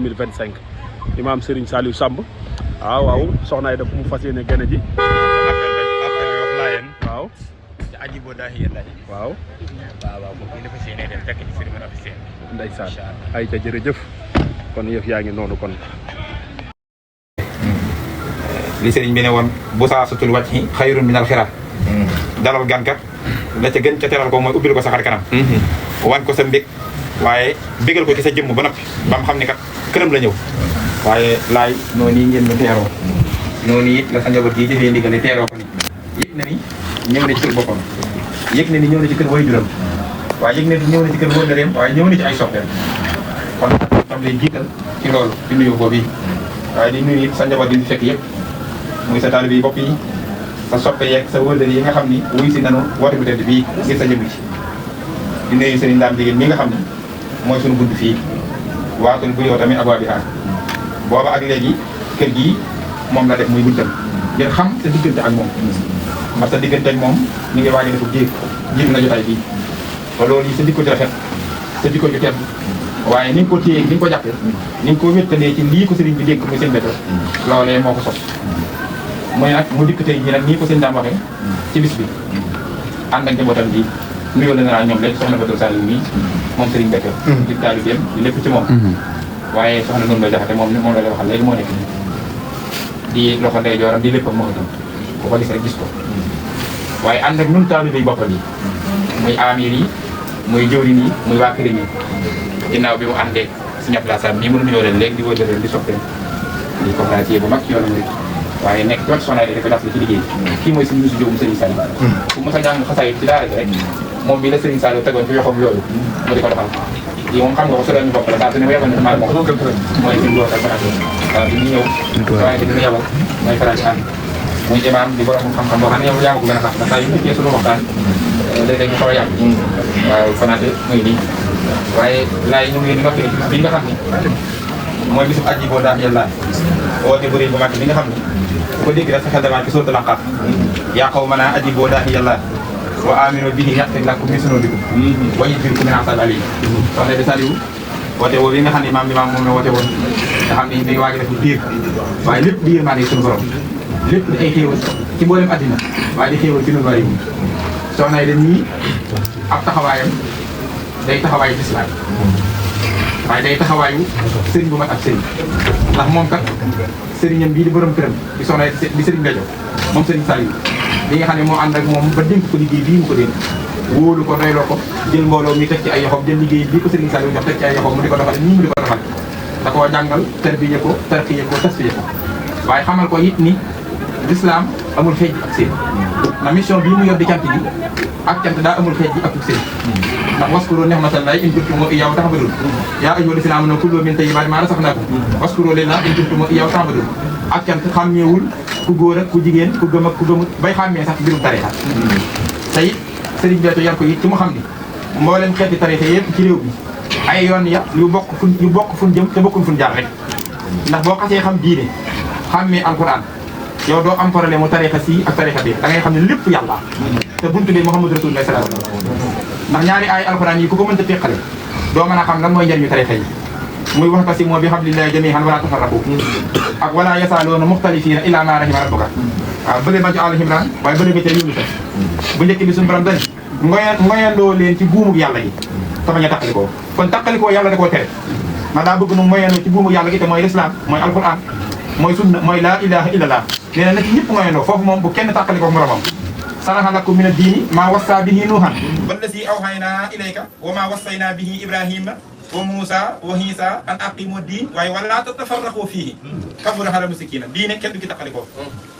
2025 Imam Serigne Saliou Samb waaw soxna Aida mu fas yéene gën a ji appel wax laayeen waaw ci aji boo daahi yàlla waaw boobu ñu dafa séenee dem fekk ci cérémonie officielle ndeysaan ay ca jërëjëf kon yëf yaa ngi noonu kon li sëriñ bi ne woon bu saa sutul wàcc xayrun minal xira dalal gankat la ca gën ca teral ko mooy ubbil ko sa xar kanam wan ko sa mbég waaye bégal ko ci sa jëmm ba noppi ba mu xam ne kat këram la ñëw waaye laay noonu yi ngeen ma teeroo noonu it la sa njaboot gi jëfee ndigale teeroo ko ni yëg na ni ñëw na ci kër boppam yëg na ni ñëw na ci kër way juram waaye yëg na ni ñëw na ci kër wóllëreem waaye ñëw na ci ay soppeem kon tam lay jiital ci loolu di nuyu boobu waaye di nuyu it sa njaboot di fekk yëpp muy sa taalibe yi bopp yi sa soppe yeeg sa wóllëre yi nga xam ni wuy si nanu woote bu tedd bii ngir sa jëmm ci di nuyu sëriñ Ndaam Jigéen mi nga xam ni mooy suñu bunt fii waatul bu yow tamit ak waa Bihaar booba ak léegi kër gii moom la def muy buntam ngir xam sa diggante ak moom ndax sa diggante ak moom ñu ngi waaj a def jiitu na jotaay bii te loolu yi sa jikko ci rafet sa jikko ci tedd waaye ni nga ko téye ni nga ko jàppee ni nga ko wéttalee ci lii ko sëriñ bi dégg muy seen béto loolee moo ko sos mooy nag mu dikk tey jii nag nii ko sëñ Daam waxee ci bis bi ànd ak njabootam ji nuyoo la naa ñoom léegi soxna Batul Saliou mii moom Serigne Bekk di taalibeem di lépp ci moom waaye soxna noonu may jaxate moom la lay waxal léegi moo nekk nii di loxo ndey jooram di léppam moo itam bu ko gis rek gis ko waaye ànd ak ñun taalibe yi boppam yi muy amir yi muy jëwriñ yi muy waa kërim yi ginnaaw bi mu àndee si ñett laa sam mii mënu nuyoo leen léegi di wóor leen di soppeem di coopérative bu mag ci yoonam rek waaye nekk toog soxna yi dafa ci liggéey kii mooy suñu musu jógum Serigne Saliou bu mos a jàng xasaayit ci daara ji rek moom bi la Serigne Saliou tegoon ci yoxam yooyu mu di ko defal lii moom xam nga ko su ñu bopp la saa su ne mu yebal ne maal moom mooy suñu góor ak fanaan waaw bi ñu ñëw waaye di ñu yebal mooy faral di ànd muy imaam di borom xam-xam boo xam ne yow yaa ma ko gën a xam ndax saa yu ñu suñu waxtaan léeg-léeg ñu xaw a yàgg waaw fanaate muy nii waaye laay ñu ngi leen di nokki ci bis bi nga xam ni mooy bisub aji boo daax yàlla woote bu rëy bu mag bi nga xam ni ku ko dégg rek sa xel damaa ci suratul Anqaaf yaa qawmanaa ajiibuu daa'iya Allaahi wa aaminuu bihi yaghfir lakum min zunuubikum wa yujirkum min 'azaabin aliim soxna Aida Saliou woote boobu yi nga xam ne maam moom la woote woon nga xam ne day waaj a def diir waaye lépp di yërmande suñu borom lépp di ay xéewal ci mboolem addina waaye di xéewal ci ñun bari wu soxna Aida ñii ab taxawaayam day taxawaayu lislaam waaye day taxawaayu sëriñ bu mat ak sëriñ ndax moom kat sëriñam bii di borom këram di soxna di sëriñ Béthio moom sëriñ Saliou li nga xam ne moo ànd ak moom ba dénk ko liggéey bii mu ko dénk wóolu ko doyloo ko jël mbooloo mi teg ci ay yoxoom jël liggéey bii ko sëriñ Saliou jox teg ci ay yoxoom mu di ko doxal nii mu di ko doxal da koo jàngal tarbiye ko tarqiye ko tasfiye ko waaye xamal ko it ni l'islam amul xeej ak seen na mission bii mu yor di cant gi ak cant daa amul xeej ak seen ndax waskuru ni'matallahi in kuntum iyyahu ta'budun yaa ayyuhal lazina amanu kulu min tayyibati ma razaqnakum waskuru lillahi in kuntum iyyahu ta'budun ak cant xàmmeewul ku góor ak ku jigéen ku gëm ak ku gëmut bay xàmmee sax mbirum tarixa te it Serigne Béthio yar ko it ci mu xam ni mboolem xeeti tarixa yëpp ci réew bi ay yoon ya yu bokk fuñ jëm te bokkuñ fuñ jaar rek ndax boo xasee xam diine xàmmee alquran yow doo am problème mu tarixa si ak tarixa bi da ngay xam ne lépp yàlla te buntu bi Muhammadu Rasulullah sallallahu alayhi wasallam ndax ñaari ay alquran yi ku ko mënta teqale doo mën a xam lan mooy njëriñu tarixa yi muy wa'tasimu bi hablillahi jami'an wala tafarraqu ak wala yasaluuna muxtalifiina illaa maa rahima rabbuka waaw bële ba ci Al Imraan waaye bële ba ca Yunus bu njëkk bi suñu borom dani ngoyandoo leen ci buumug yàlla gi te bañ a taqalikoo kon taqalikoo yàlla da koo tere ndax daa bëgg nu ngoyandoo ci buumug yàlla gi te mooy lislaam mooy alquran mooy sunna mooy laa ilaha illallah nee na ci ñëpp ngoyandoo foofu moom bu kenn taqalikoo moromam saraha lakum mina diini maa wassa bihi nuuhan wallazi awhaynaa ilayka wa maa wassaynaa bihi ibrahima wa Moussa wa Isa an aqimu diin waaye wala tatafarraqu fiihi kabura ala mushrikiina diine kenn du ci taqalikoo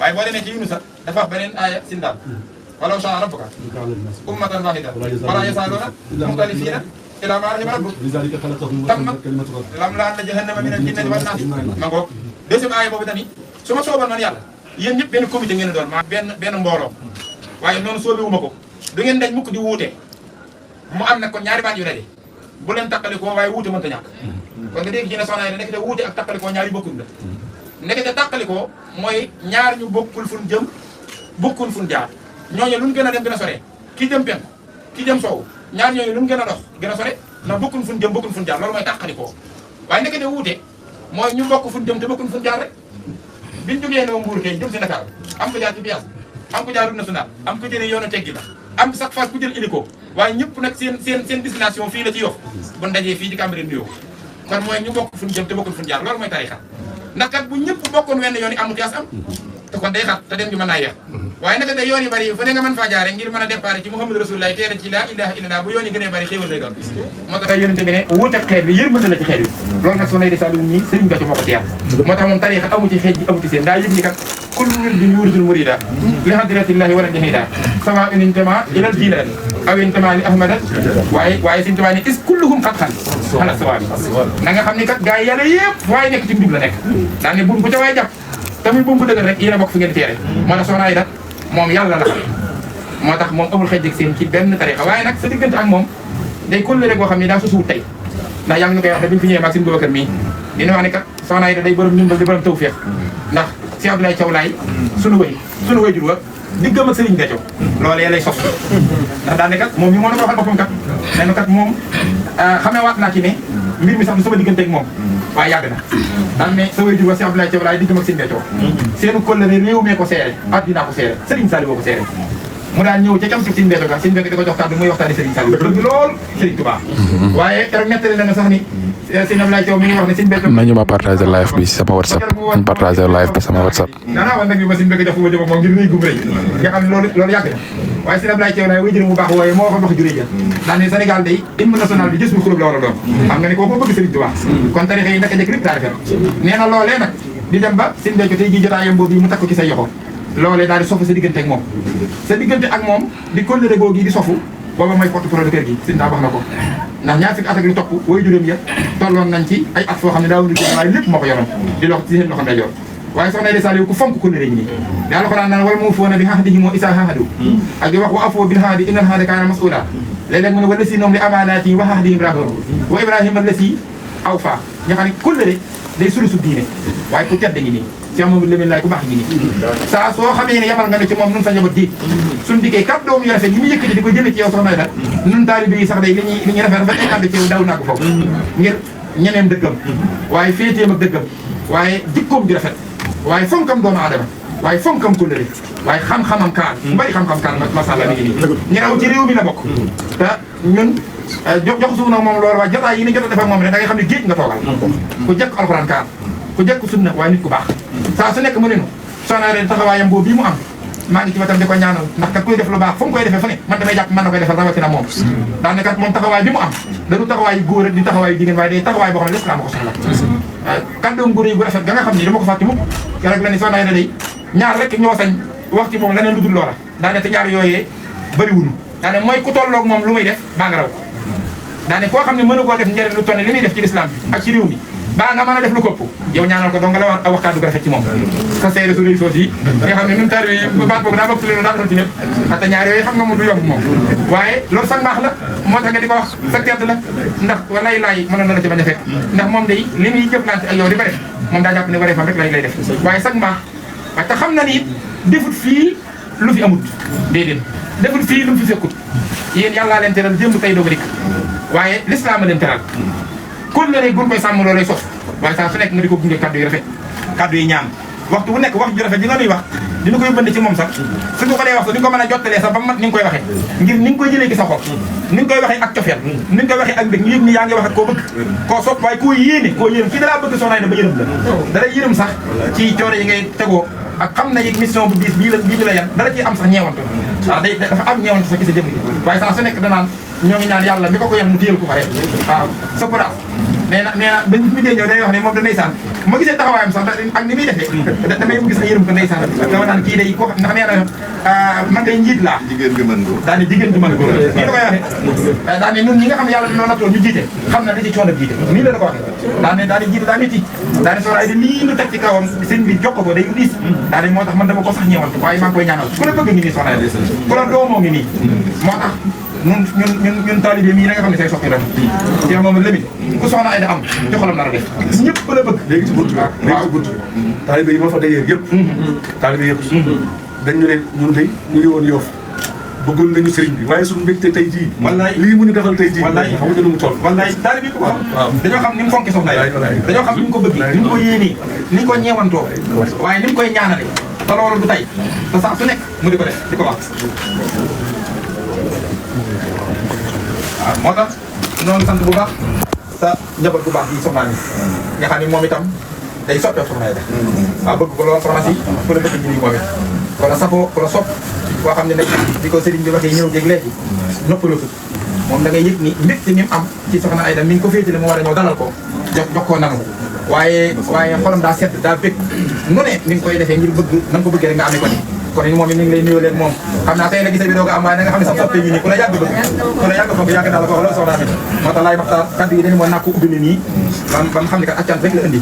waaye boo demee ci Yunus dafa wax beneen aaya si ndaal walaw shaa rabbuka ummatan waahidatan wala yazaaluuna muxtalifiina illaa maa rahima rabbuk tammat lamla'anna jahannama mina al-jinnati wan naasi ma ngoog deuxième aaya boobu tamit su ma sooban man yàlla yéen ñëpp benn comité ngeen doon maa benn mbooloo waaye noonu soobiwuma ko du ngeen dañ mukk di wuute mu am nag kon ñaari baat yu daje bu leen taqalikoo waaye wuute mënta ñàkk kon nga dégg ci ne soxna yi nekkete wuute ak taqalikoo ñaari bokkul la nekkete taqalikoo mooy ñaar ñu bokkul fun jëm bokkul fun jaar ñooñu luñ gën a dem gën a sore ki jëm penku ki jëm soow ñaar ñooñu luñ gën a dox gën a sore ndax bokkul fun jëm bokkul fun jaar loolu mooy taqalikoo waaye nekkete wuute mooy ñu bokk fu ñu jëm te bokkuñ fu ñu jaar rek biñ jógee noo Mbuur kay jëm si Dakar am ko jaar ci Bias am ko jaar route nationale am ko jëlee yoonu teggi la am chaque fois ku jël hélico waaye ñëpp nag seen destination fii la ci Yoff bu ndajee fii ci Cambérène nuyoo kon mooy ñu bokk fu ñu jëm te bokkuñ fu ñu jaar loolu mooy tarixa ndax kat bu ñëpp bokkoon wenn yoon yi embouteillage am te kon day xat te dem bi mën naa yeex waaye naka de yoon yi bari fu ne nga mën faa jaare ngir mën a départ ci Muhammadu Rasulullah teere ci laa ilaha illallah bu yoon yi gënee bari xéewal lay doon moo tax yonente bi ne wuute ak xeet bi yërmande la ci xeet bi loolu nag soo nay de Saliou nii Serigne Béthio moo ko teer moo tax moom tarixa amu ci xeet ji amu ci seen daa yëg ni kat kullu wirdin yuridul murida li hadratillahi wala jahida sama intama ilal jilani aw intama li ahmada waaye Serigne Touba ni is kulluhum xat-xan xala sawabi na nga xam ni kat gars yi yàlla yëpp waaye nekk ci njub la nekk daa ne bu ca waay jàpp tamit bu mu dëgër rek yéen a bokk fi ngeen teere moo tax soxna Aïda moom yàlla la xam moo tax moom amul xëj seen ci benn tarixa waaye nag sa diggante ak moom day kóllëre boo xam ne daa susuwut tey ndax yaa ngi koy wax ne bi ñu fi ñëwee maag suñu Boubacar mii dina wax ne kat soxna Aïda day borom ndimbal di borom tawfeex ndax Cheikh Abdoulaye Thiaw Laye sunu wéy jur wa diggam ak Serigne Béthio loolee lay sos ndax daane kat moom mi moo na ko waxal boppam kat nee kat moom xamee waat naa ci ne mbir mi sax du sama diggante ak moom waaye yàgg na daan ne sa wéy jur wa Cheikh Abdoulaye Thiaw Laye diggam ak Serigne Béthio seenu kóllëre réew mee ko seere addinaa ko seere Serigne Saliou ko seere mu daan ñëw ca cam si Serigne Béthio ga Serigne Béthio di ko jox kàddu muy waxtaane Serigne Saliou bëgg lool Serigne Touba waaye keroog nettali na sax ni Serigne Abdoulaye Thiaw mi ngi wax ne Serigne Béthio nañu ma partagé live bi sama WhatsApp ñu partagé live bi sama WhatsApp danaa wax nag bi ma Serigne Béthio jox fu ma jëm moom ngir rëy gum rëy nga xam ne loolu yàgg na waaye Serigne Abdoulaye Thiaw laay wéy bu baax wooye moo waxoon wax juré ja daan ne Sénégal day hymne national bi gis bu xulub la war a doon xam nga ne kooku bëgg Serigne Touba kon tarixa yi naka jëkk rek taarifet nee na loolee nag di dem ba Serigne Béthio tey jii jotaayam boobu yi mu takk ko ci say yoxo loolee daal di sofu sa diggante ak moom sa diggante ak moom di kóllëre googu gi di sofu booba mooy porte-parole kër gi Serigne daa wax na ko ndax ñaar fukki at ak lu topp wooy juróom ya tolloon nañ ci ay at foo xam ne daawuñu génn waaye lépp moo ko yoroon di lox ci seen loxo ndeyjoor waaye soxna Aïda Saliou ku fonk kóllëre ñi nii daa la ko daan naan wala moo foona bi xaxadihi moo isaa xaxadu ak di wax wa afoo bil xaadi innal xaada kaana mas'uula léeg-léeg mu ne wala si noom li amaanaati wa xaxadihim rahoon wa ibrahima la si aw faa nga xam ne kóllëre day sulu su diine waaye ku tedd ngi nii Cheikh Mamadou Lamine Laye ku baax ngi nii saa soo xamee ne yamal nga ne ci moom nun sa njaboot ji suñ dikkee kat doomu yu rafet yi mu yëkkati di ko jëme ci yow soxna Aïda nun taalibe yi sax day li ñuy rafet rafet ay ànd ci yow daw naa ko foofu ngir ñeneem dëggam waaye féeteem ak dëggam waaye jikkoom di rafet waaye fonkam doomu aadama waaye fonkam kóllëre waaye xam-xamam kaan bari xam-xam kaan masàlla mi ngi nii ñu raw ci réew mi la bokk te ñun jox suuf nag moom loolu waaye jotaay yi ni jot a def ak moom ne da ngay xam ne géej nga toogal ku jekk alxuraan kaan ku jekk sunna waaye nit ku baax saa su nekk mu nenu soxna Aïda taxawaayam boobu bii mu am maa ngi ci wetam di ko ñaanal ndax kat kuy def lu baax fu mu koy defee fu ne man damay jàpp mën na koy defal rawatina moom daane kat moom taxawaay bi mu am da du taxawaayu góor ak di taxawaayu jigéen waaye day taxawaay boo xam ne l'islam ko soxla kàddoom góor yi gu rafet ga nga xam ni dama ko fàtte mukk keroog la ni soxna Aïda day ñaar rek ñoo sañ wax ci moom leneen lu dul loola daane te ñaar yooyee bëriwuñu daane mooy ku tolloog moom lu muy def baa nga raw daane koo xam ne mënu koo def njëriñ lu toll li muy def ci l'islam bi ak ci réew mi baa nga mën a def lu këpp yow ñaanal ko donc la wax kàddu gu rafet ci moom sa seede su réy soos yi nga xam ne ñun taar yi baat boobu daa bokk leen daa ci ñëpp parce que ñaar yooyu xam nga moom du yomb moom waaye loolu sax mbaax la moo tax nga di ko wax sa tedd la ndax walay laay mënoon na la ci bañ a fekk ndax moom day li muy jëflante ak yow di ko def moom daa jàpp ne waree fam rek lay def waaye sax mbaax waaye te xam na ni it defut fii lu fi amut déedéet defut fii lu fi fekkut yéen yàllaa leen teral démb tey doog a dikk waaye l'islam a leen teral kóllëre gun koy sàmm loolay sos waaye saa su nekk nga di ko gunge kaddu yi rafet kaddu yi ñaan waxtu bu nekk wax ju rafet di nga nuy wax dina ko yóbbante ci moom sax suñu ko dee wax sax di nga ko mën a jottalee sax ba mat ni nga koy waxee ngir ni nga koy jëlee ci sa xol ni nga koy waxee ak cofeel ni nga koy waxee ak mbég ñu yëg ni yaa ngi wax ak koo bëgg koo sopp waaye koo yéene kii dalaa bëgg soxna Aïda ba yërëm la dalay yërëm sax ci coono yi ngay tegoo ak xam na yëg mission bu diis bii la yan dara ciy am sax ñeewantu waaw day dafa am ñeewantu sax ci sa jëm waaye saa su nekk danaan ñoo ngi ñaan yàlla mi ko yan mu téyel ko fa rek waaw sa pora nee na ba mi dee ñëw day wax ne moom da ndeysaan ma gisee taxawaayam sax ak ni muy defee damay gis na yërëm ko ndeysaan dama naan kii day ko ndax nee na man day njiit laa jigéen gi mën góor daane jigéen gi mën góor nii la koy waxee daane ñun ñi nga xam ne yàlla dañoo nattoon ñu jiite xam na da ci coono jiite nii la da ko waxee daane jiite daa métti daane soxna Aïda lii lu teg ci kawam sëñ bi jox ko day diis daane moo tax man dama ko sax ñeewante waaye maa ngi koy ñaanal ku la bëgg ngi nii soxna Aïda ku la doomoo ngi nii moo tax ñun taalibe mii na nga xam ne say soxla la ci moom Lamine ku soxna Aïda am ci xolam nar a def ñëpp la bëgg léegi ci bunt léegi ci bunt taalibe yi ma fa dajee yëpp taalibe yëpp dañ ñu ne ñun de ñu ngi woon Yoff bëggoon nañu sëriñ bi waaye suñu mbégte tey jii wallaay lii mu ñu defal tey jii wallaay xam nga nu mu toll wallaay taalibe bi ko dañoo xam ni mu fonke soxna yi dañoo xam ni mu ko bëgg ni mu ko yéenee ni mu ko ñeewantoo waaye ni mu koy ñaanale te loolu du tey te saa su nekk mu di ko def di ko wax waaw moo tax noonu sant bu baax sa njaboot bu baax yi soxnaa ni nga xam ni moom itam day soppeeku soxna yi def waaw bëgg ko lool soxna si ku la bëgg ñu nii moom it ku la safoo ku la sopp koo xam ne nag di ko sëriñ bi waxee ñëw jéeg léegi noppaloo moom da ngay yëg ni mbégte mi mu am ci soxna Aida mi ngi ko féetale mu war a ñëw dalal ko jox koo nanu waaye xolam daa sedd daa bég nu ne ni nga koy defee ngir bëgg na nga ko bëggee rek nga amee ko ni kon ni moom it ñu ngi lay nuyoo leen moom xam naa tey la gise bi doo ko am waaye na nga xam ne sax soppe ngi nii ku la yàgg bëgg ku la yàgg bëgg yàgg naa la ko wax loolu soxna mi moo tax laay waxtaan kaddu yi dañu moo nàkk ko ubbi nii ba xam ne kat accan rek la indi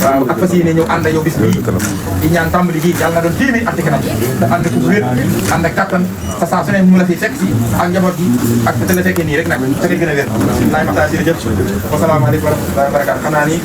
waaw ak fas yéene ñëw ànd ak yow bis bii di ñaan tàmbali gi yàlla na doon téeméer at ci kanam te ànd ak wér ànd ak kattan sa saa su ne mu la fi fekk si ak njaboot gi ak te la fekkee nii rek nag te ngay gën a wér laay waxtaan jërëjëf wasalaamaaleykum wa rahmatullahi wa barakatuh xam naa ni